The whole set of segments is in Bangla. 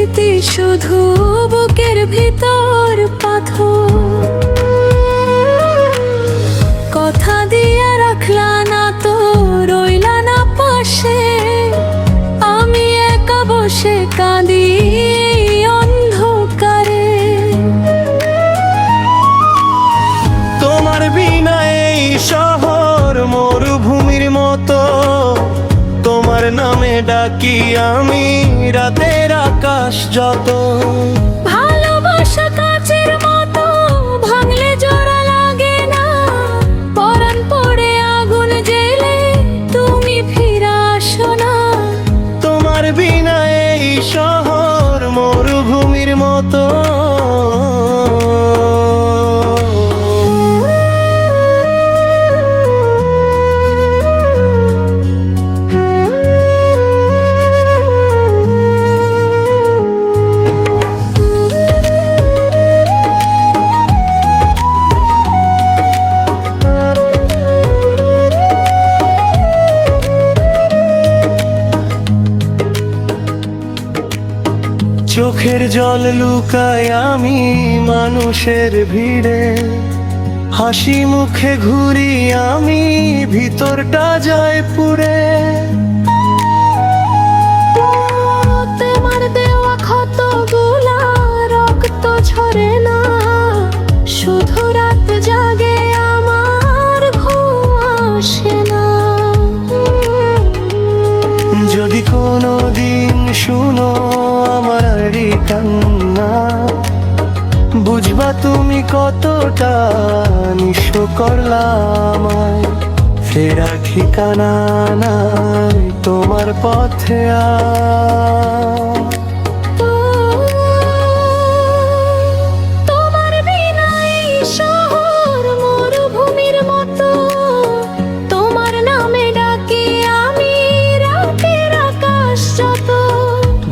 স্মৃতি শুধু বুকের ভিতর পাথর। কথা দিয়ে রাখলা না তো, রইলা না পাশে, আমি একা বসে কাঁদি অন্ধকারে। তোমার বিনা এই শহর মরুভূমির মতো, তোমার নামে ডাকি আমি রাতের আকাশ যত। ভালোবাসা কাচের মতো, ভাঙলে জোড়া লাগে না, পরাণ পড়ে আগুন জ্বেলে তুমি ফিরে আসো না। তোমার বিনা এই শহর মরুভূমির মতো। চোখের জল লুকাই আমি মানুষের ভিড়ে, হাসি মুখে ঘুরি আমি ভিতরটা যায় পুড়ে। তোমার দেওয়া ক্ষতগুলা রক্ত ঝরে না, শুধু রাত জাগে আমার ঘুম আসে না। যদি কোনো দিন শুনো আমার এই কান্না, বুঝবা তুমি কতটা নিঃস্ব করলাম আমায়। ফেরা ঠিকানা নাই তোমার পথে তোমার বিনা এই শহর মরুভূমির মতো, তোমার নামে ডাকি আমি রাতের আকাশ যত।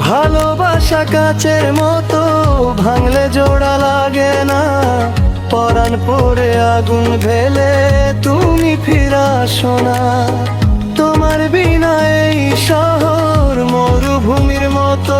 ভালোবাসা কাচের মতো, ভাঙলে জোড়া লাগে না, পরাণ পড়ে আগুন ঢেলে তুমি ফিরে আসো না। তোমার বিনা এই শহর মরুভূমির মতো।